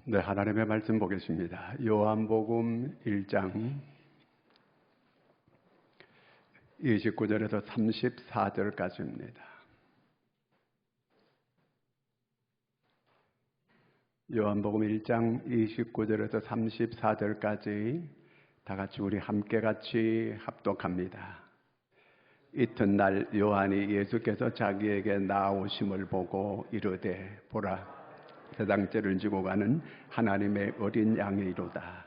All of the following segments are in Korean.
네, 하나님의 말씀 보겠습니다. 요한복음 1장 29절에서 34절까지입니다. 요한복음 1장 29절에서 34절까지 다 같이 우리 함께 같이 합독합니다. 이튿날 요한이 예수께서 자기에게 나오심을 보고 이르되 보라, 세상 죄를 지고 가는 하나님의 어린 양이로다.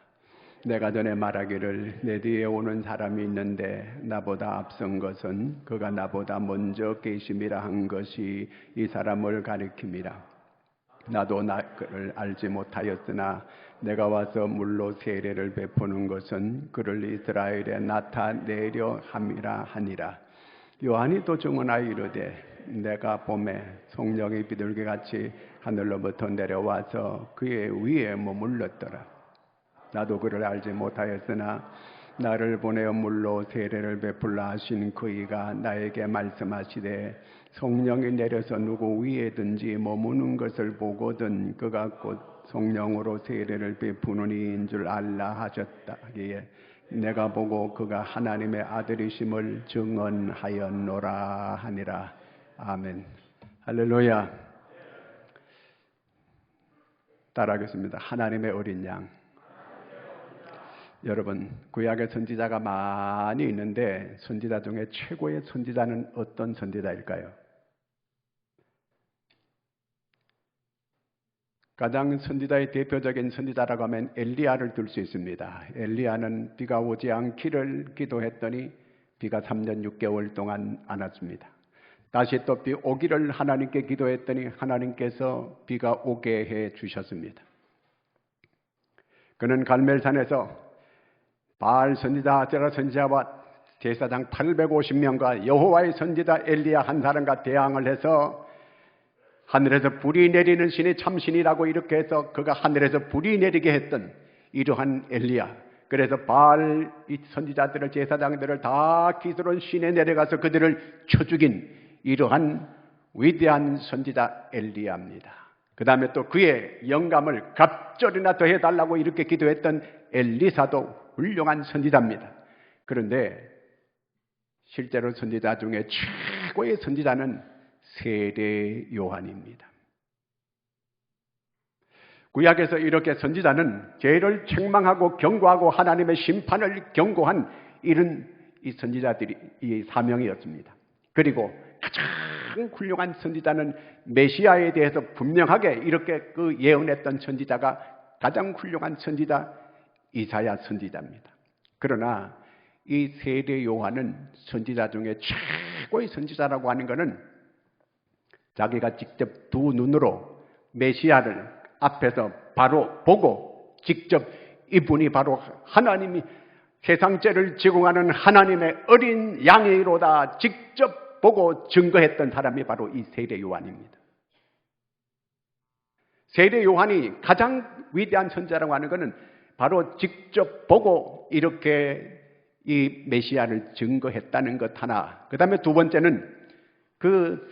내가 전에 말하기를 내 뒤에 오는 사람이 있는데 나보다 앞선 것은 그가 나보다 먼저 계심이라 한 것이 이 사람을 가리킴이라. 나도 그를 알지 못하였으나 내가 와서 물로 세례를 베푸는 것은 그를 이스라엘에 나타내려 함이라 하니라. 요한이 또 증언하여 이르되 내가 봄에 성령이 비둘기같이 하늘로부터 내려와서 그의 위에 머물렀더라. 나도 그를 알지 못하였으나 나를 보내어 물로 세례를 베풀라 하신 그이가 나에게 말씀하시되 성령이 내려서 누구 위에든지 머무는 것을 보거든 그가 곧 성령으로 세례를 베푸는 이인 줄 알라 하셨다기에 내가 보고 그가 하나님의 아들이심을 증언하였노라 하니라. 아멘. 할렐루야. 따라하겠습니다. 하나님의 어린 양. 여러분, 구약의 선지자가 많이 있는데 선지자 중에 최고의 선지자는 어떤 선지자일까요? 가장 선지자의 대표적인 선지자라고 하면 엘리야를 들 수 있습니다. 엘리야는 비가 오지 않기를 기도했더니 비가 3년 6개월 동안 안 왔습니다. 다시 또 비 오기를 하나님께 기도했더니 하나님께서 비가 오게 해 주셨습니다. 그는 갈멜산에서 바알 선지자 아세라 선지자와 제사장 850명과 여호와의 선지자 엘리야 한 사람과 대항을 해서 하늘에서 불이 내리는 신이 참신이라고 이렇게 해서 그가 하늘에서 불이 내리게 했던 이러한 엘리야. 그래서 바알 선지자들을 제사장들을 다 기스론 시내 내려가서 그들을 쳐 죽인 이러한 위대한 선지자 엘리야입니다. 그 다음에 또 그의 영감을 갑절이나 더해달라고 이렇게 기도했던 엘리사도 훌륭한 선지자입니다. 그런데 실제로 선지자 중에 최고의 선지자는 세례 요한입니다. 구약에서 이렇게 선지자는 죄를 책망하고 경고하고 하나님의 심판을 경고한 이런 이 선지자들이 이 사명이었습니다. 그리고 가장 훌륭한 선지자는 메시아에 대해서 분명하게 이렇게 그 예언했던 선지자가 가장 훌륭한 선지자 이사야 선지자입니다. 그러나 이 세례 요한은 선지자 중에 최고의 선지자라고 하는 것은 자기가 직접 두 눈으로 메시아를 앞에서 바로 보고 직접 이분이 바로 하나님이 세상 죄를 지고 가는 하나님의 어린 양이로다 직접 보고 증거했던 사람이 바로 이 세례 요한입니다. 세례 요한이 가장 위대한 선지자라고 하는 것은 바로 직접 보고 이렇게 이 메시아를 증거했다는 것 하나. 그 다음에 두 번째는 그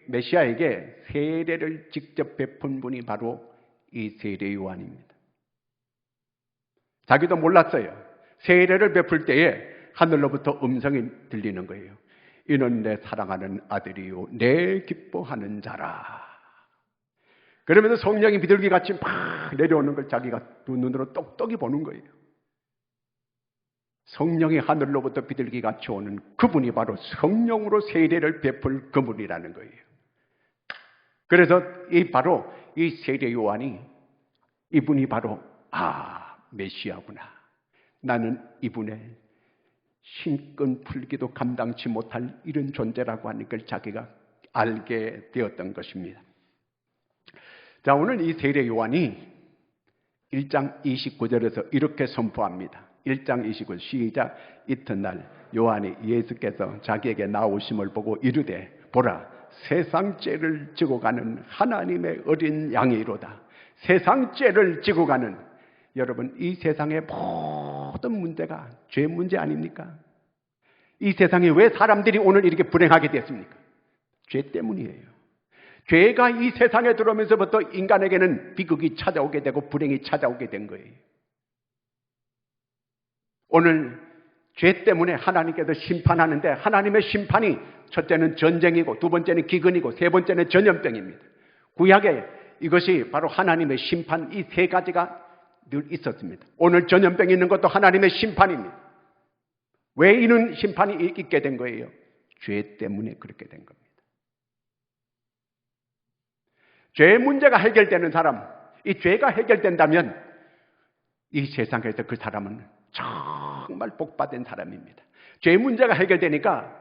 메시아에게 세례를 직접 베푼 분이 바로 이 세례 요한입니다. 자기도 몰랐어요. 세례를 베풀 때에 하늘로부터 음성이 들리는 거예요. 이는 내 사랑하는 아들이요 내 기뻐하는 자라. 그러면서 성령이 비둘기같이 막 내려오는 걸 자기가 두 눈으로 똑똑히 보는 거예요. 성령이 하늘로부터 비둘기같이 오는 그분이 바로 성령으로 세례를 베풀 그분이라는 거예요. 그래서 바로 이 세례 요한이 이분이 바로 메시아구나. 나는 이분의 신권 풀기도 감당치 못할 이런 존재라고 하는 걸 자기가 알게 되었던 것입니다. 자, 오늘 이 세례 요한이 1장 29절에서 이렇게 선포합니다. 1장 29절 시작. 이튿날 요한이 예수께서 자기에게 나오심을 보고 이르되 보라, 세상 죄를 지고 가는 하나님의 어린 양이로다. 세상 죄를 지고 가는, 여러분 이 세상의 모든 문제가 죄 문제 아닙니까? 이 세상에 왜 사람들이 오늘 이렇게 불행하게 됐습니까? 죄 때문이에요. 죄가 이 세상에 들어오면서부터 인간에게는 비극이 찾아오게 되고 불행이 찾아오게 된 거예요. 오늘 죄 때문에 하나님께서 심판하는데 하나님의 심판이 첫째는 전쟁이고 두 번째는 기근이고 세 번째는 전염병입니다. 구약에 이것이 바로 하나님의 심판, 이 세 가지가 늘 있었습니다. 오늘 전염병이 있는 것도 하나님의 심판입니다. 왜 이런 심판이 있게 된 거예요? 죄 때문에 그렇게 된 겁니다. 죄 문제가 해결되는 사람, 이 죄가 해결된다면 이 세상에서 그 사람은 정말 복받은 사람입니다. 죄 문제가 해결되니까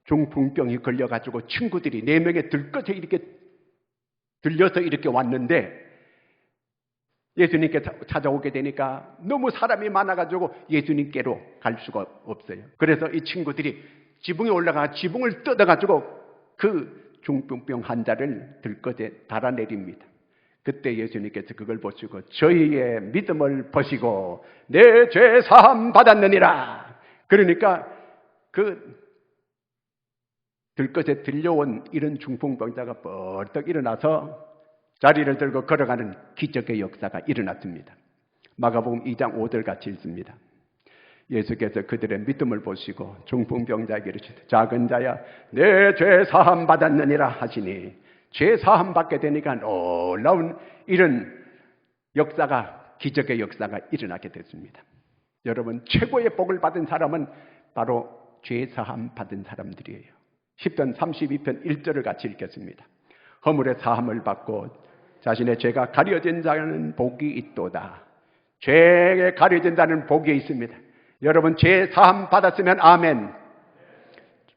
중풍병이 걸려가지고 친구들이 4명의 들것에 이렇게 들려서 이렇게 왔는데 예수님께 찾아오게 되니까 너무 사람이 많아가지고 예수님께로 갈 수가 없어요. 그래서 이 친구들이 지붕에 올라가 지붕을 뜯어가지고 그 중풍병 환자를 들것에 달아내립니다. 그때 예수님께서 그걸 보시고 저희의 믿음을 보시고 내 죄 사함 받았느니라. 그러니까 그 들것에 들려온 이런 중풍병자가 벌떡 일어나서 자리를 들고 걸어가는 기적의 역사가 일어났습니다. 마가복음 2장 5절 같이 읽습니다. 예수께서 그들의 믿음을 보시고 중풍병자에게 이르시되 작은 자야 내 죄 사함 받았느니라 하시니 죄 사함 받게 되니까 놀라운 이런 역사가 기적의 역사가 일어나게 됐습니다. 여러분 최고의 복을 받은 사람은 바로 죄 사함 받은 사람들이에요. 10편 32편 1절을 같이 읽겠습니다. 허물의 사함을 받고 자신의 죄가 가려진 자는 복이 있도다. 죄에 가려진다는 복이 있습니다. 여러분 죄 사함 받았으면 아멘.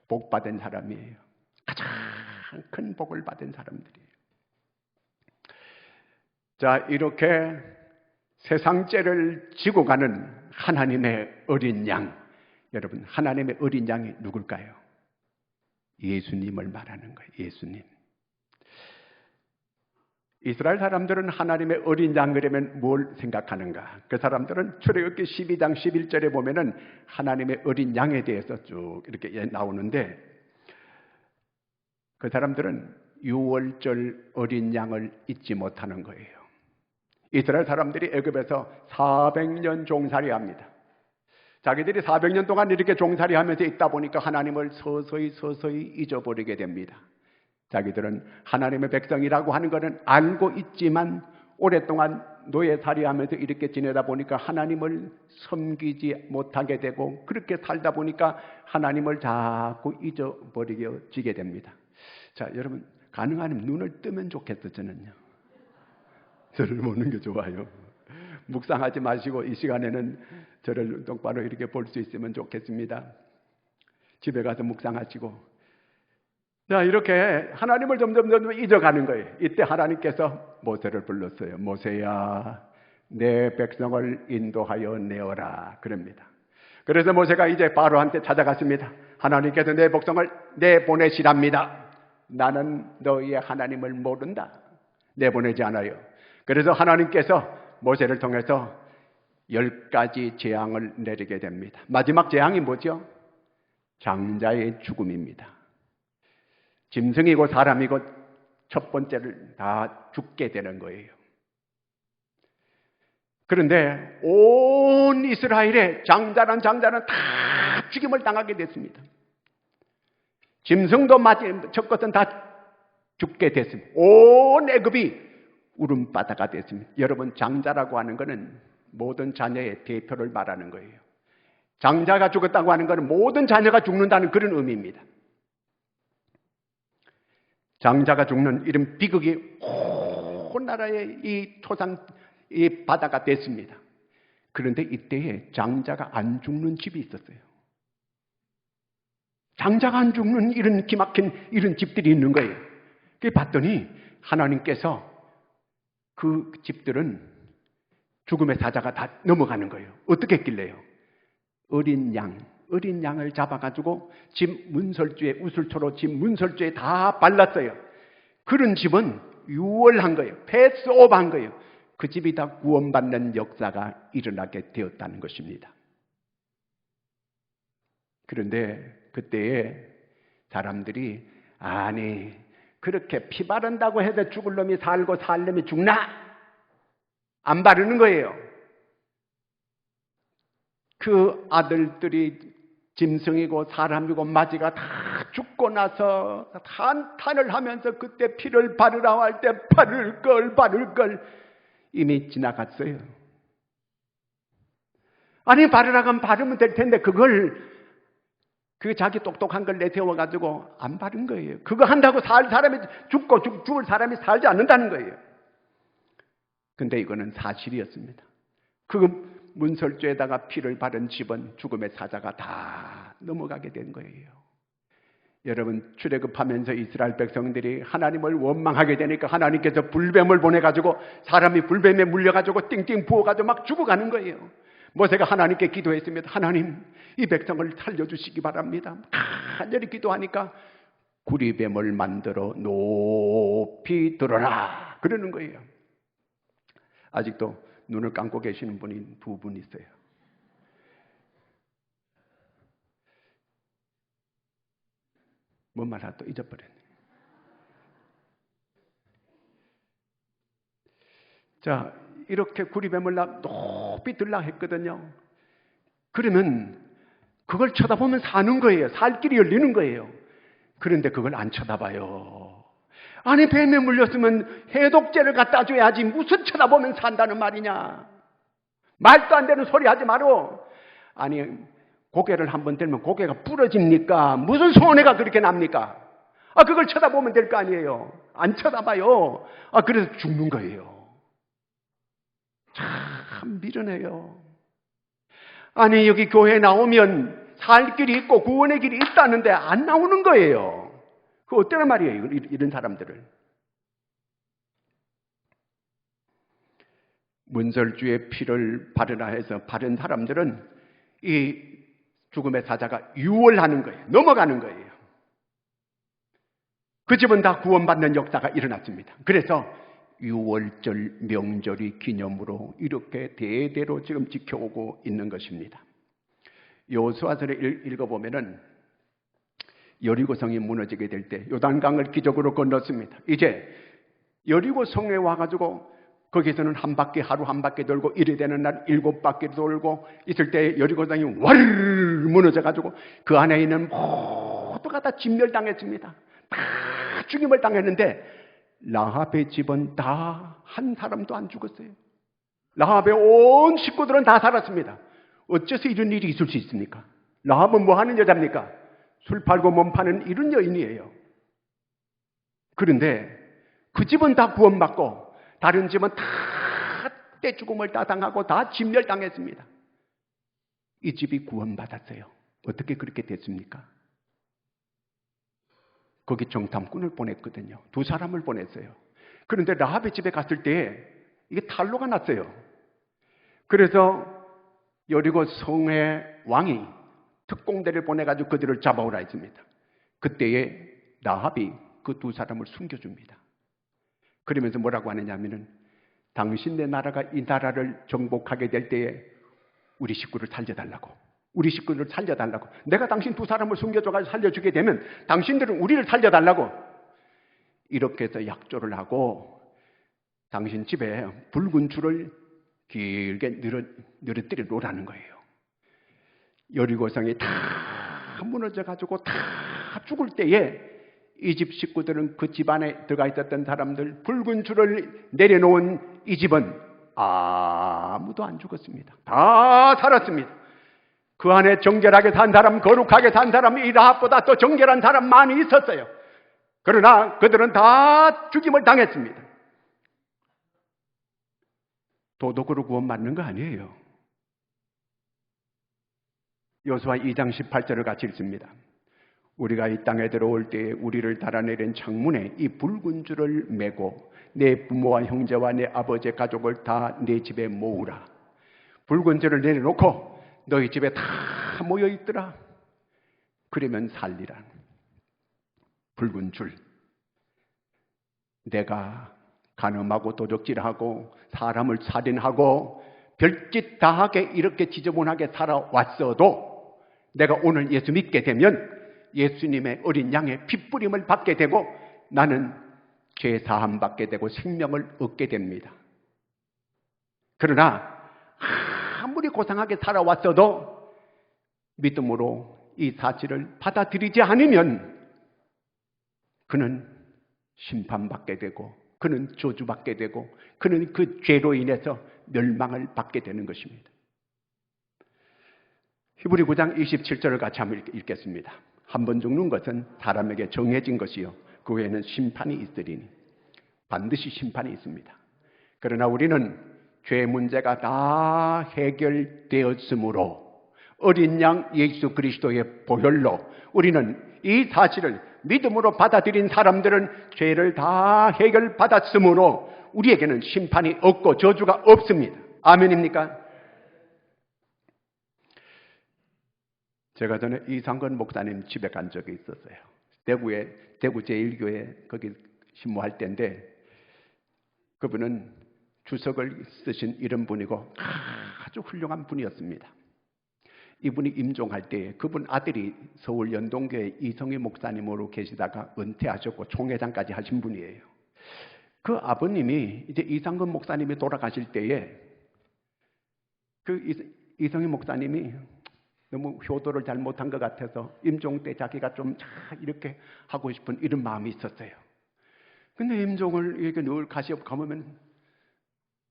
복 받은 사람이에요. 가장 큰 복을 받은 사람들이에요. 자, 이렇게 세상 죄를 지고 가는 하나님의 어린 양. 여러분 하나님의 어린 양이 누굴까요? 예수님을 말하는 거예요. 예수님. 이스라엘 사람들은 하나님의 어린 양 그러면 뭘 생각하는가? 그 사람들은 출애굽기 12장 11절에 보면은 하나님의 어린 양에 대해서 쭉 이렇게 나오는데 그 사람들은 유월절 어린 양을 잊지 못하는 거예요. 이스라엘 사람들이 애굽에서 400년 종살이합니다. 자기들이 400년 동안 이렇게 종살이하면서 있다 보니까 하나님을 서서히 잊어버리게 됩니다. 자기들은 하나님의 백성이라고 하는 것은 알고 있지만 오랫동안 노예살이하면서 이렇게 지내다 보니까 하나님을 섬기지 못하게 되고 그렇게 살다 보니까 하나님을 자꾸 잊어버리게 됩니다. 자, 여러분 가능하면 눈을 뜨면 좋겠어. 저는요. 저를 보는 게 좋아요. 묵상하지 마시고 이 시간에는 저를 똑바로 이렇게 볼 수 있으면 좋겠습니다. 집에 가서 묵상하시고 자, 이렇게 하나님을 점점 잊어가는 거예요. 이때 하나님께서 모세를 불렀어요. 모세야, 내 백성을 인도하여 내어라. 그럽니다. 그래서 모세가 이제 바로한테 찾아갔습니다. 하나님께서 내 백성을 내보내시랍니다. 나는 너희의 하나님을 모른다. 내보내지 않아요. 그래서 하나님께서 모세를 통해서 10가지 재앙을 내리게 됩니다. 마지막 재앙이 뭐죠? 장자의 죽음입니다. 짐승이고 사람이고 첫 번째를 다 죽게 되는 거예요. 그런데 온 이스라엘의 장자는 다 죽임을 당하게 됐습니다. 짐승도 첫 것은 다 죽게 됐습니다. 온 애굽이 울음바다가 됐습니다. 여러분 장자라고 하는 것은 모든 자녀의 대표를 말하는 거예요. 장자가 죽었다고 하는 것은 모든 자녀가 죽는다는 그런 의미입니다. 장자가 죽는 이런 비극이 온 나라의 이 토산, 이 바다가 됐습니다. 그런데 이때에 장자가 안 죽는 집이 있었어요. 장자가 안 죽는 이런 기막힌 이런 집들이 있는 거예요. 그 봤더니 하나님께서 그 집들은 죽음의 사자가 다 넘어가는 거예요. 어떻게 했길래요? 어린 양을 잡아가지고 집 문설주에 우슬초로 집 문설주에 다 발랐어요. 그런 집은 유월한 거예요. 패스오버한 거예요. 그 집이 다 구원받는 역사가 일어나게 되었다는 것입니다. 그런데 그때에 사람들이 아니 그렇게 피 바른다고 해서 죽을 놈이 살고 살 놈이 죽나? 안 바르는 거예요. 그 아들들이 짐승이고 사람이고 마지가 다 죽고 나서 한탄을 하면서 그때 피를 바르라고 할 때 바를 걸 이미 지나갔어요. 아니 바르라고 하면 바르면 될 텐데 그걸 그 자기 똑똑한 걸 내세워가지고 안 바른 거예요. 그거 한다고 살 사람이 죽고 죽을 사람이 살지 않는다는 거예요. 근데 이거는 사실이었습니다. 그 문설주에다가 피를 바른 집은 죽음의 사자가 다 넘어가게 된 거예요. 여러분 출애굽하면서 이스라엘 백성들이 하나님을 원망하게 되니까 하나님께서 불뱀을 보내가지고 사람이 불뱀에 물려가지고 띵띵 부어가지고 막 죽어가는 거예요. 모세가 하나님께 기도했습니다. 하나님 이 백성을 살려주시기 바랍니다. 간절히 기도하니까 구리뱀을 만들어 높이 들어라 그러는 거예요. 아직도 눈을 감고 계시는 분이 두 분 있어요. 뭔 말 하다 또 잊어버렸네. 자, 이렇게 구리뱀을 높이 들라 했거든요. 그러면 그걸 쳐다보면 사는 거예요. 살 길이 열리는 거예요. 그런데 그걸 안 쳐다봐요. 아니 뱀에 물렸으면 해독제를 갖다 줘야지 무슨 쳐다보면 산다는 말이냐. 말도 안 되는 소리 하지 마라. 아니 고개를 한번 들면 고개가 부러집니까? 무슨 손해가 그렇게 납니까? 그걸 쳐다보면 될 거 아니에요. 안 쳐다봐요. 그래서 죽는 거예요. 참 미련해요. 아니 여기 교회에 나오면 살 길이 있고 구원의 길이 있다는데 안 나오는 거예요. 그 어때란 말이에요, 이런 사람들을. 문설주의 피를 바르라 해서 바른 사람들은 이 죽음의 사자가 유월하는 거예요. 넘어가는 거예요. 그 집은 다 구원받는 역사가 일어났습니다. 그래서 유월절 명절이 기념으로 이렇게 대대로 지금 지켜오고 있는 것입니다. 여호수아서를 읽어보면은 여리고성이 무너지게 될 때 요단강을 기적으로 건넜습니다. 이제 여리고성에 와가지고 거기서는 하루 한 바퀴 돌고 이래 되는 날 7바퀴 돌고 있을 때 여리고성이 와르르 무너져가지고 그 안에 있는 모두가 다 진멸당했습니다. 다 죽임을 당했는데 라합의 집은 다 한 사람도 안 죽었어요. 라합의 온 식구들은 다 살았습니다. 어째서 이런 일이 있을 수 있습니까? 라합은 뭐 하는 여자입니까? 술 팔고 몸 파는 이런 여인이에요. 그런데 그 집은 다 구원받고 다른 집은 다 떼죽음을 따당하고 다 진멸당했습니다. 이 집이 구원받았어요. 어떻게 그렇게 됐습니까? 거기 정탐꾼을 보냈거든요. 2사람을 보냈어요. 그런데 라합의 집에 갔을 때 이게 탄로가 났어요. 그래서 여리고 성의 왕이 특공대를 보내가지고 그들을 잡아오라 했습니다. 그때에 라합이 그 2사람을 숨겨줍니다. 그러면서 뭐라고 하느냐면은 당신네 나라가 이 나라를 정복하게 될 때에 우리 식구를 살려달라고. 내가 당신 2사람을 숨겨줘가지고 살려주게 되면 당신들은 우리를 살려달라고. 이렇게 해서 약조를 하고 당신 집에 붉은 줄을 길게 늘어뜨려 놓으라는 거예요. 여리고성이 다 무너져가지고 다 죽을 때에 이 집 식구들은 그 집 안에 들어가 있었던 사람들 붉은 줄을 내려놓은 이 집은 아무도 안 죽었습니다. 다 살았습니다. 그 안에 정결하게 산 사람, 거룩하게 산 사람이 이 라합보다 더 정결한 사람 많이 있었어요. 그러나 그들은 다 죽임을 당했습니다. 도덕으로 구원받는 거 아니에요. 여호수아 2장 18절을 같이 읽습니다. 우리가 이 땅에 들어올 때에 우리를 달아내린 창문에 이 붉은 줄을 메고 내 부모와 형제와 내 아버지의 가족을 다 내 집에 모으라. 붉은 줄을 내려놓고 너희 집에 다 모여있더라. 그러면 살리라. 붉은 줄. 내가 간음하고 도적질하고 사람을 살인하고 별짓 다하게 이렇게 지저분하게 살아왔어도 내가 오늘 예수 믿게 되면 예수님의 어린 양의 핏부림을 받게 되고 나는 죄 사함 받게 되고 생명을 얻게 됩니다. 그러나 아무리 고상하게 살아왔어도 믿음으로 이 사실을 받아들이지 않으면 그는 심판받게 되고 그는 저주받게 되고 그는 그 죄로 인해서 멸망을 받게 되는 것입니다. 히브리 9장 27절을 같이 한번 읽겠습니다. 한 번 죽는 것은 사람에게 정해진 것이요 그 후에는 심판이 있으리니 반드시 심판이 있습니다. 그러나 우리는 죄 문제가 다 해결되었으므로 어린 양 예수 그리스도의 보혈로 우리는 이 사실을 믿음으로 받아들인 사람들은 죄를 다 해결받았으므로 우리에게는 심판이 없고 저주가 없습니다. 아멘입니까? 제가 전에 이상건 목사님 집에 간 적이 있었어요. 대구 제1교회 거기 신무할 때인데 그분은 주석을 쓰신 이런 분이고 아주 훌륭한 분이었습니다. 이분이 임종할 때 그분 아들이 서울 연동교회 이성희 목사님으로 계시다가 은퇴하셨고 총회장까지 하신 분이에요. 그 아버님이 이제 이상건 목사님이 돌아가실 때에 그 이성희 목사님이 너무 효도를 잘 못한 것 같아서 임종 때 자기가 좀 이렇게 하고 싶은 이런 마음이 있었어요. 근데 임종을 이렇게 늘 가면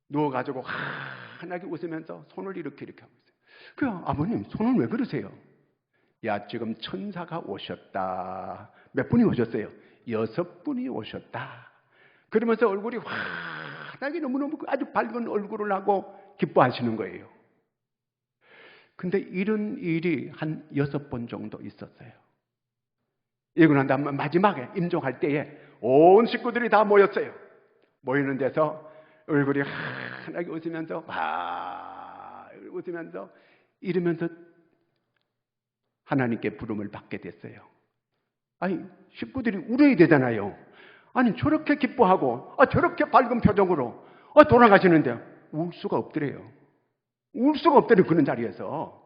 누워가지고 환하게 웃으면서 손을 이렇게 하고 있어요. 그 아버님 손을 왜 그러세요? 야 지금 천사가 오셨다. 몇 분이 오셨어요? 6분이 오셨다. 그러면서 얼굴이 환하게 너무너무 아주 밝은 얼굴을 하고 기뻐하시는 거예요. 근데 이런 일이 한 6번 정도 있었어요. 이러고 난 다음에 마지막에 임종할 때에 온 식구들이 다 모였어요. 모이는 데서 얼굴이 환하게 웃으면서 이러면서 하나님께 부름을 받게 됐어요. 아니 식구들이 울어야 되잖아요. 아니 저렇게 기뻐하고 저렇게 밝은 표정으로 돌아가시는데 울 수가 없더래요. 울 수가 없더래요. 그런 자리에서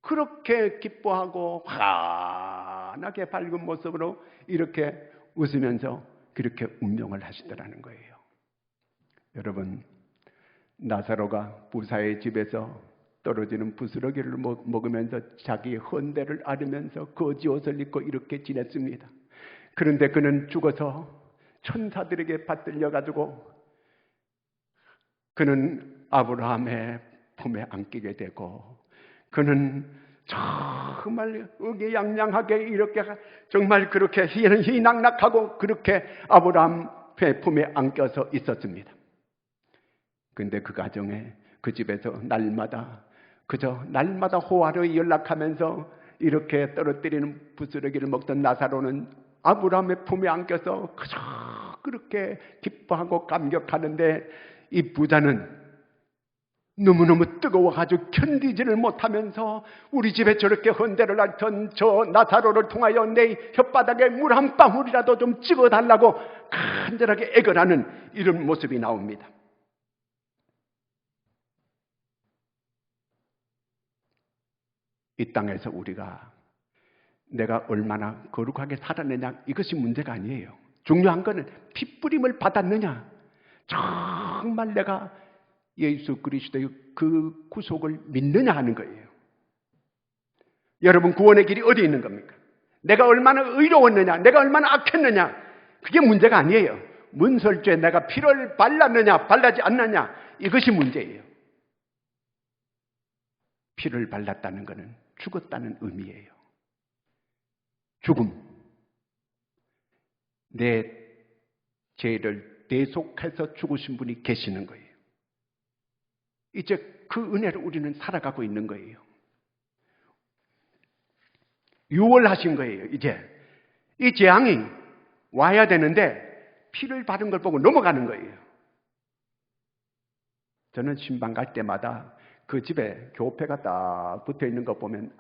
그렇게 기뻐하고 환하게 밝은 모습으로 이렇게 웃으면서 그렇게 운명을 하시더라는 거예요. 여러분 나사로가 부사의 집에서 떨어지는 부스러기를 먹으면서 자기의 헌대를 앓으면서 거지 옷을 입고 이렇게 지냈습니다. 그런데 그는 죽어서 천사들에게 받들려 가지고 그는 아브라함의 품에 안기게 되고 그는 정말 의기양양하게 이렇게 정말 그렇게 희낙낙하고 그렇게 아브라함의 품에 안겨서 있었습니다. 근데 그 가정에 그 집에서 날마다 호화를 연락하면서 이렇게 떨어뜨리는 부스러기를 먹던 나사로는 아브라함의 품에 안겨서 그저 그렇게 기뻐하고 감격하는데 이 부자는 너무너무 뜨거워가지고 견디지를 못하면서 우리 집에 저렇게 헌대를 앓던 저 나사로를 통하여 내 혓바닥에 물 한 방울이라도 좀 찍어달라고 간절하게 애걸하는 이런 모습이 나옵니다. 이 땅에서 우리가 내가 얼마나 거룩하게 살았느냐 이것이 문제가 아니에요. 중요한 것은 핏부림을 받았느냐, 정말 내가 예수 그리스도의 그 구속을 믿느냐 하는 거예요. 여러분 구원의 길이 어디 있는 겁니까? 내가 얼마나 의로웠느냐, 내가 얼마나 악했느냐, 그게 문제가 아니에요. 문설주에 내가 피를 발랐느냐 발라지 않느냐 이것이 문제예요. 피를 발랐다는 것은 죽었다는 의미예요. 죽음, 내 죄를 대속해서 죽으신 분이 계시는 거예요. 이제 그 은혜를 우리는 살아가고 있는 거예요. 유월하신 거예요. 이제 이 재앙이 와야 되는데 피를 바른 걸 보고 넘어가는 거예요. 저는 신방 갈 때마다 그 집에 교패가 딱 붙어 있는 거 보면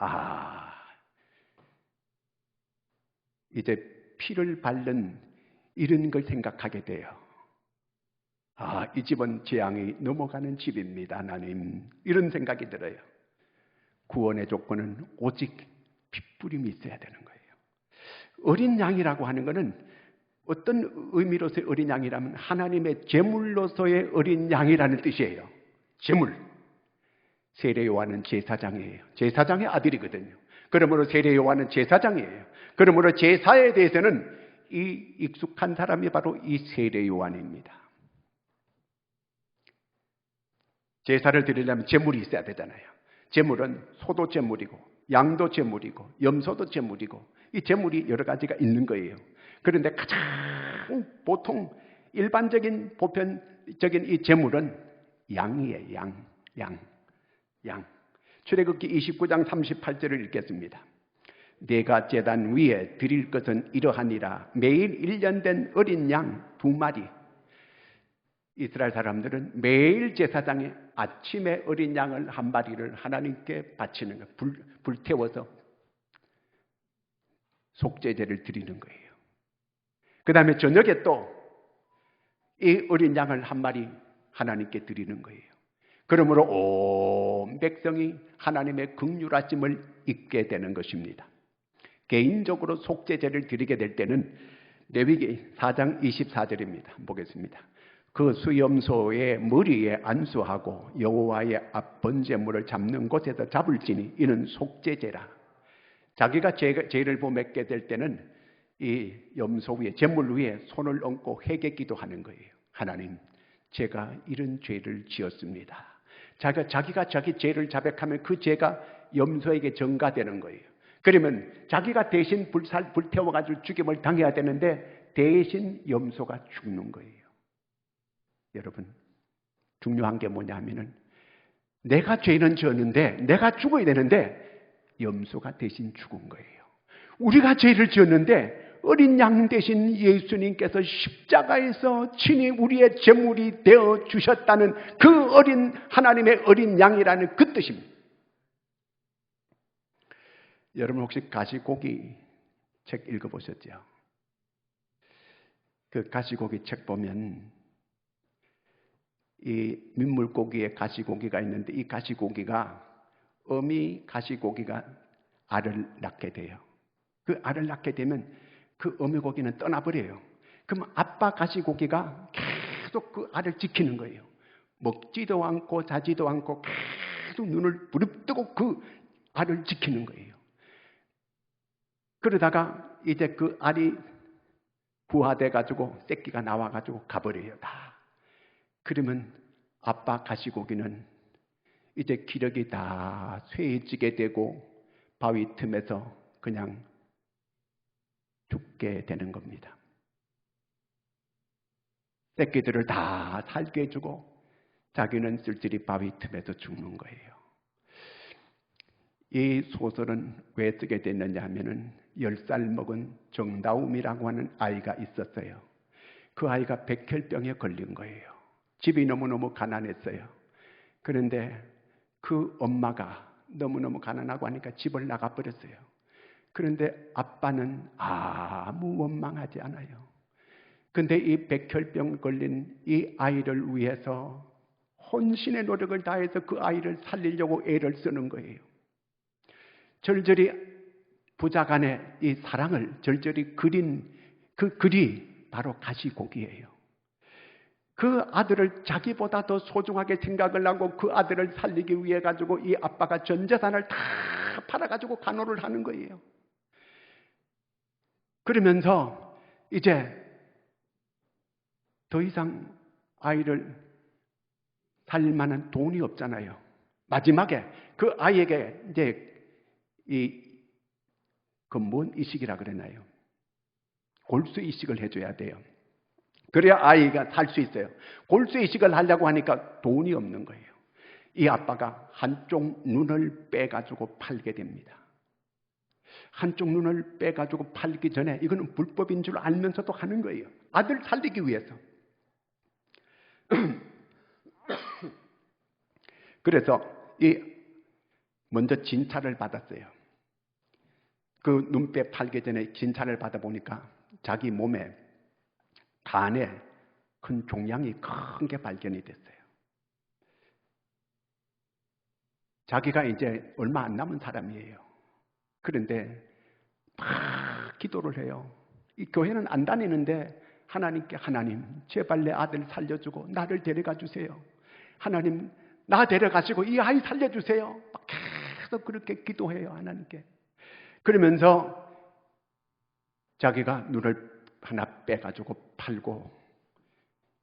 이제 피를 바른 이런 걸 생각하게 돼요. 이 집은 재앙이 넘어가는 집입니다, 하나님. 이런 생각이 들어요. 구원의 조건은 오직 핏부림이 있어야 되는 거예요. 어린 양이라고 하는 것은 어떤 의미로서의 어린 양이라면 하나님의 제물로서의 어린 양이라는 뜻이에요. 제물. 세례 요한은 제사장이에요. 제사장의 아들이거든요. 그러므로 세례 요한은 제사장이에요. 그러므로 제사에 대해서는 이 익숙한 사람이 바로 이 세례 요한입니다. 제사를 드리려면 제물이 있어야 되잖아요. 제물은 소도 제물이고 양도 제물이고 염소도 제물이고 이 제물이 여러 가지가 있는 거예요. 그런데 가장 보통 일반적인 보편적인 이 제물은 양이에요. 양. 출애굽기 29장 38절을 읽겠습니다. 내가 제단 위에 드릴 것은 이러하니라. 매일 1년 된 어린 양 2마리. 이스라엘 사람들은 매일 제사장에 아침에 어린 양을 1마리를 하나님께 바치는 거예요. 불태워서 속죄제를 드리는 거예요. 그 다음에 저녁에 또 이 어린 양을 1마리 하나님께 드리는 거예요. 그러므로 온 백성이 하나님의 긍휼하심을 입게 되는 것입니다. 개인적으로 속죄제를 드리게 될 때는 레위기 4장 24절입니다. 보겠습니다. 그 수염소의 머리에 안수하고 여호와의 앞 번제물을 잡는 곳에서 잡을지니 이는 속죄제라. 자기가 죄를 범했게 될 때는 이 염소 위에 제물 위에 손을 얹고 회개기도 하는 거예요. 하나님, 제가 이런 죄를 지었습니다. 자기가 자기 죄를 자백하면 그 죄가 염소에게 전가되는 거예요. 그러면 자기가 대신 불태워가지고 죽임을 당해야 되는데 대신 염소가 죽는 거예요. 여러분, 중요한 게 뭐냐 하면은 내가 죄는 지었는데 내가 죽어야 되는데 염소가 대신 죽은 거예요. 우리가 죄를 지었는데 어린 양 대신 예수님께서 십자가에서 친히 우리의 제물이 되어 주셨다는 그 어린 하나님의 어린 양이라는 그 뜻입니다. 여러분 혹시 가시고기 책 읽어보셨죠? 그 가시고기 책 보면 이 민물고기에 가시고기가 있는데 이 가시고기가 어미 가시고기가 알을 낳게 돼요. 그 알을 낳게 되면 그 어미 고기는 떠나버려요. 그럼 아빠 가시고기가 계속 그 알을 지키는 거예요. 먹지도 않고 자지도 않고 계속 눈을 부릅뜨고 그 알을 지키는 거예요. 그러다가 이제 그 알이 부화돼가지고 새끼가 나와가지고 가버려요. 다. 그러면 아빠 가시고기는 이제 기력이 다 쇠해지게 되고 바위 틈에서 그냥 죽게 되는 겁니다. 새끼들을 다 살게 해주고 자기는 쓸쓸히 바위 틈에서 죽는 거예요. 이 소설은 왜 쓰게 됐느냐 하면은 10살 먹은 정다움이라고 하는 아이가 있었어요. 그 아이가 백혈병에 걸린 거예요. 집이 너무너무 가난했어요. 그런데 그 엄마가 너무너무 가난하고 하니까 집을 나가버렸어요. 그런데 아빠는 아무 원망하지 않아요. 근데 이 백혈병 걸린 이 아이를 위해서 혼신의 노력을 다해서 그 아이를 살리려고 애를 쓰는 거예요. 절절히 부자 간의 이 사랑을 절절히 그린 그 글이 바로 가시고기예요. 그 아들을 자기보다 더 소중하게 생각을 하고 그 아들을 살리기 위해 가지고 이 아빠가 전 재산을 다 팔아가지고 간호를 하는 거예요. 그러면서 이제 더 이상 아이를 살릴 만한 돈이 없잖아요. 마지막에 그 아이에게 이제 뭔 이식이라 그러나요? 골수 이식을 해줘야 돼요. 그래야 아이가 살 수 있어요. 골수 이식을 하려고 하니까 돈이 없는 거예요. 이 아빠가 한쪽 눈을 빼가지고 팔게 됩니다. 한쪽 눈을 빼가지고 팔기 전에 이거는 불법인 줄 알면서도 하는 거예요. 아들 살리기 위해서. 그래서 먼저 진찰을 받았어요. 그 눈빼 팔기 전에 진찰을 받아보니까 자기 몸에 간에 큰 종양이 큰 게 발견이 됐어요. 자기가 이제 얼마 안 남은 사람이에요. 그런데 막 기도를 해요. 이 교회는 안 다니는데 하나님께 하나님 제발 내 아들 살려주고 나를 데려가 주세요. 하나님 나 데려가시고 이 아이 살려주세요. 계속 그렇게 기도해요 하나님께. 그러면서 자기가 눈을 하나 빼가지고 팔고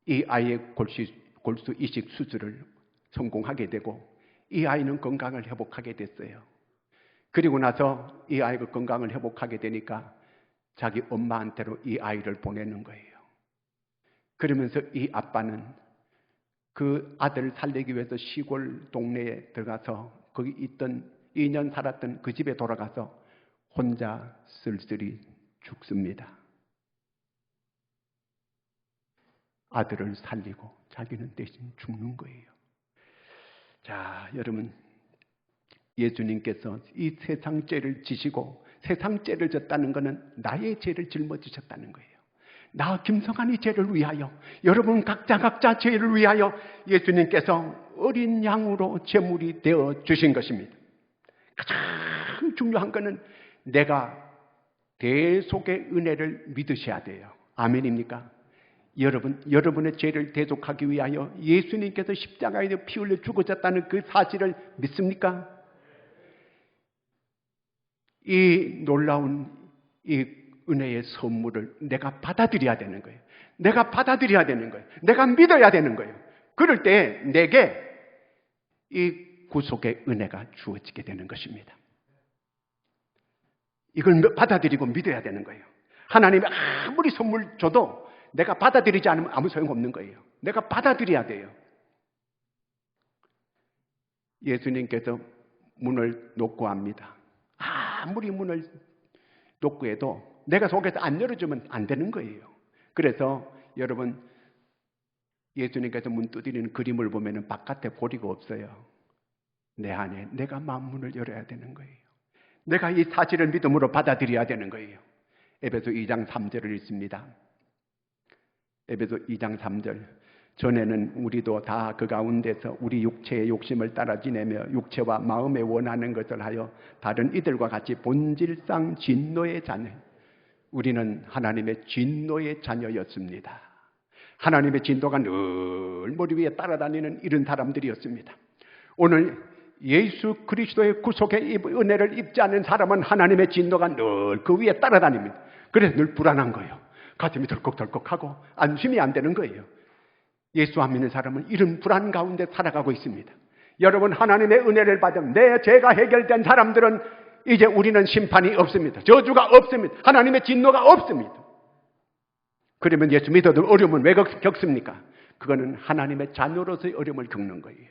이 아이의 골수 이식 수술을 성공하게 되고 이 아이는 건강을 회복하게 됐어요. 그리고 나서 이 아이가 건강을 회복하게 되니까 자기 엄마한테로 이 아이를 보내는 거예요. 그러면서 이 아빠는 그 아들을 살리기 위해서 시골 동네에 들어가서 거기 있던 2년 살았던 그 집에 돌아가서 혼자 쓸쓸히 죽습니다. 아들을 살리고 자기는 대신 죽는 거예요. 자, 여러분, 예수님께서 이 세상 죄를 지시고 세상 죄를 졌다는 것은 나의 죄를 짊어지셨다는 거예요. 나 김성환의 죄를 위하여, 여러분 각자 죄를 위하여 예수님께서 어린 양으로 제물이 되어 주신 것입니다. 가장 중요한 것은 내가 대속의 은혜를 믿으셔야 돼요. 아멘입니까? 여러분의 죄를 대속하기 위하여 예수님께서 십자가에 피 흘려 죽으셨다는 그 사실을 믿습니까? 이 놀라운 이 은혜의 선물을 내가 받아들여야 되는 거예요. 내가 받아들여야 되는 거예요. 내가 믿어야 되는 거예요. 그럴 때 내게 이 구속의 은혜가 주어지게 되는 것입니다. 이걸 받아들이고 믿어야 되는 거예요. 하나님이 아무리 선물 줘도 내가 받아들이지 않으면 아무 소용없는 거예요. 내가 받아들여야 돼요. 예수님께서 문을 놓고 합니다. 아무리 문을 놓고 해도 내가 속에서 안 열어주면 안 되는 거예요. 그래서 여러분, 예수님께서 문 두드리는 그림을 보면 바깥에 고리가 없어요. 내 안에 내가 마음문을 열어야 되는 거예요. 내가 이 사실을 믿음으로 받아들여야 되는 거예요. 에베소 2장 3절을 읽습니다. 에베소 2장 3절. 전에는 우리도 다 그 가운데서 우리 육체의 욕심을 따라 지내며 육체와 마음에 원하는 것을 하여 다른 이들과 같이 본질상 진노의 자녀. 우리는 하나님의 진노의 자녀였습니다. 하나님의 진노가 늘 머리 위에 따라다니는 이런 사람들이었습니다. 오늘 예수 그리스도의 구속의 은혜를 입지 않는 사람은 하나님의 진노가 늘 그 위에 따라다닙니다. 그래서 늘 불안한 거예요. 가슴이 덜컥덜컥하고 안심이 안 되는 거예요. 예수 안 믿는 사람은 이런 불안 가운데 살아가고 있습니다. 여러분, 하나님의 은혜를 받은 내 죄가 해결된 사람들은 이제 우리는 심판이 없습니다. 저주가 없습니다. 하나님의 진노가 없습니다. 그러면 예수 믿어도 어려움은 왜 겪습니까? 그거는 하나님의 자녀로서의 어려움을 겪는 거예요.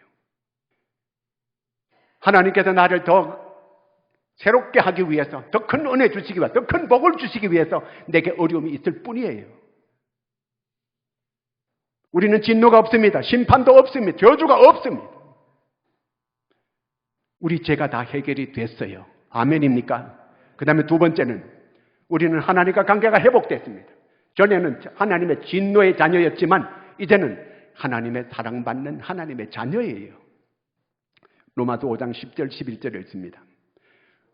하나님께서 나를 더 새롭게 하기 위해서, 더 큰 은혜 주시기 위해서, 더 큰 복을 주시기 위해서 내게 어려움이 있을 뿐이에요. 우리는 진노가 없습니다. 심판도 없습니다. 저주가 없습니다. 우리 죄가 다 해결이 됐어요. 아멘입니까? 그 다음에 두 번째는 우리는 하나님과 관계가 회복됐습니다. 전에는 하나님의 진노의 자녀였지만 이제는 하나님의 사랑받는 하나님의 자녀예요. 로마서 5장 10절 11절을 읽습니다.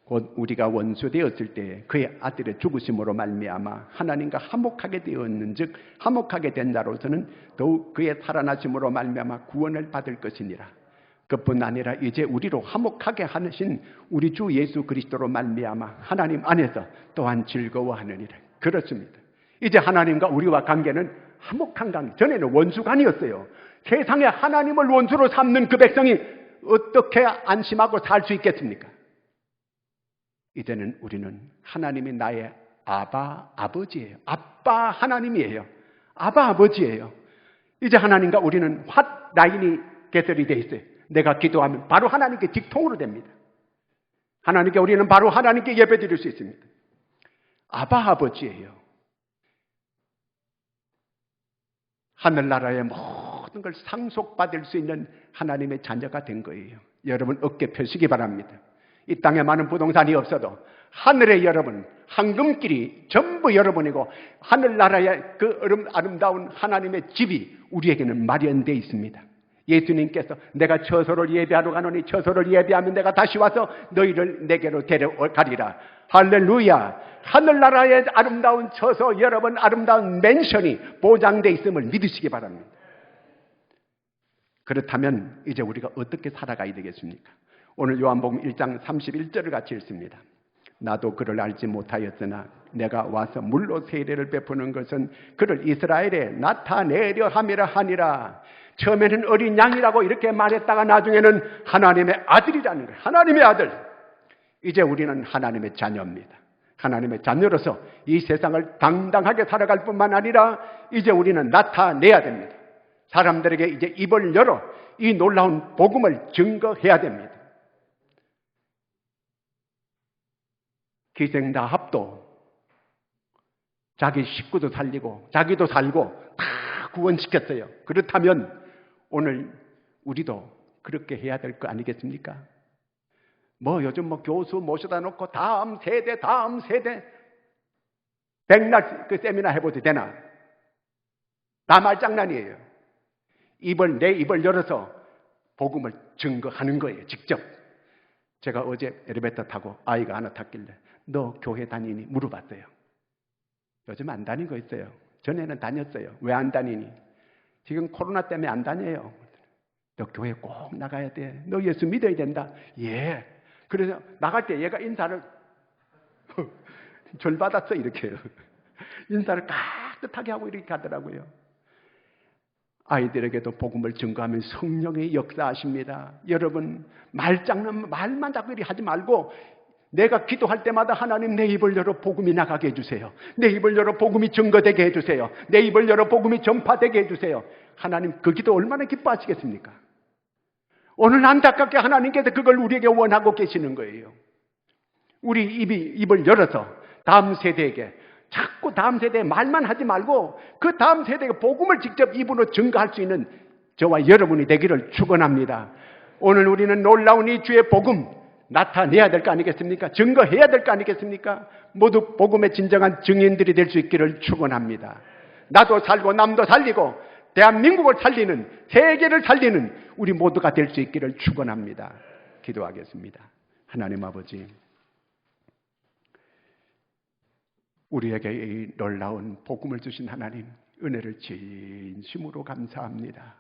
곧 우리가 원수되었을 때 그의 아들의 죽으심으로 말미암아 하나님과 화목하게 되었는즉 화목하게 된 자로서는 더욱 그의 살아나심으로 말미암아 구원을 받을 것이니라. 그뿐 아니라 이제 우리로 화목하게 하신 우리 주 예수 그리스도로 말미암아 하나님 안에서 또한 즐거워하느니라. 그렇습니다. 이제 하나님과 우리와 관계는 화목한 관계. 전에는 원수관이었어요. 세상에 하나님을 원수로 삼는 그 백성이 어떻게 안심하고 살 수 있겠습니까? 이제는 우리는 하나님이 나의 아버지예요. 아빠 하나님이에요. 아버지예요. 이제 하나님과 우리는 핫라인이 개설이 되어 있어요. 내가 기도하면 바로 하나님께 직통으로 됩니다. 하나님께 우리는 바로 하나님께 예배드릴 수 있습니다. 아버지예요. 하늘나라의 모든 걸 상속받을 수 있는 하나님의 자녀가 된 거예요. 여러분 어깨 펴시기 바랍니다. 이 땅에 많은 부동산이 없어도 하늘의 여러분, 황금길이 전부 여러분이고 하늘나라의 그 아름다운 하나님의 집이 우리에게는 마련되어 있습니다. 예수님께서 내가 처소를 예배하러 가노니 처소를 예배하면 내가 다시 와서 너희를 내게로 데려가리라. 할렐루야. 하늘나라의 아름다운 처소, 여러분 아름다운 맨션이 보장되어 있음을 믿으시기 바랍니다. 그렇다면 이제 우리가 어떻게 살아가야 되겠습니까? 오늘 요한복음 1장 31절을 같이 읽습니다. 나도 그를 알지 못하였으나 내가 와서 물로 세례를 베푸는 것은 그를 이스라엘에 나타내려 함이라 하니라. 처음에는 어린 양이라고 이렇게 말했다가 나중에는 하나님의 아들이라는 거예요. 하나님의 아들. 이제 우리는 하나님의 자녀입니다. 하나님의 자녀로서 이 세상을 당당하게 살아갈 뿐만 아니라 이제 우리는 나타내야 됩니다. 사람들에게 이제 입을 열어 이 놀라운 복음을 증거해야 됩니다. 기생다합도 자기 식구도 살리고 자기도 살고 다 구원시켰어요. 그렇다면 오늘 우리도 그렇게 해야 될 거 아니겠습니까? 요즘 교수 모셔다 놓고 다음 세대 백날 그 세미나 해봐도 되나? 다 말장난이에요. 내 입을 열어서 복음을 증거하는 거예요. 직접. 제가 어제 엘리베이터 타고 아이가 하나 탔길래 너 교회 다니니? 물어봤어요. 요즘 안 다니고 있어요. 전에는 다녔어요. 왜 안 다니니? 지금 코로나 때문에 안 다녀요. 너 교회 꼭 나가야 돼. 너 예수 믿어야 된다. 예. 그래서 나갈 때 얘가 인사를 절 받았어 이렇게요. 인사를 깨끗하게 하고 이렇게 가더라고요. 아이들에게도 복음을 증거하면 성령의 역사하십니다. 여러분 말만 자꾸 이렇게 하지 말고 내가 기도할 때마다 하나님 내 입을 열어 복음이 나가게 해주세요. 내 입을 열어 복음이 증거되게 해주세요. 내 입을 열어 복음이 전파되게 해주세요. 하나님 그 기도 얼마나 기뻐하시겠습니까? 오늘 안타깝게 하나님께서 그걸 우리에게 원하고 계시는 거예요. 우리 입을 열어서 다음 세대에게 자꾸 다음 세대에 말만 하지 말고 그 다음 세대에게 복음을 직접 입으로 증거할 수 있는 저와 여러분이 되기를 축원합니다. 오늘 우리는 놀라운 이 주의 복음 나타내야 될 거 아니겠습니까? 증거해야 될 거 아니겠습니까? 모두 복음의 진정한 증인들이 될 수 있기를 축원합니다. 나도 살고 남도 살리고 대한민국을 살리는, 세계를 살리는 우리 모두가 될 수 있기를 축원합니다. 기도하겠습니다. 하나님 아버지, 우리에게 이 놀라운 복음을 주신 하나님, 은혜를 진심으로 감사합니다.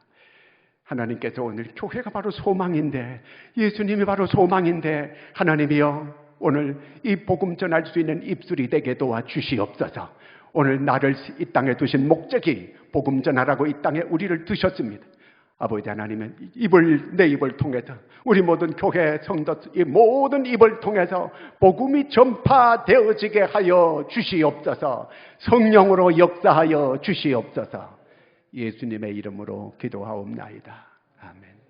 하나님께서 오늘 교회가 바로 소망인데, 예수님이 바로 소망인데, 하나님이여 오늘 이 복음 전할 수 있는 입술이 되게 도와주시옵소서. 오늘 나를 이 땅에 두신 목적이 복음 전하라고 이 땅에 우리를 두셨습니다. 아버지 하나님은 내 입을 통해서 우리 모든 교회 성도 이 모든 입을 통해서 복음이 전파되어지게 하여 주시옵소서. 성령으로 역사하여 주시옵소서. 예수님의 이름으로 기도하옵나이다. 아멘.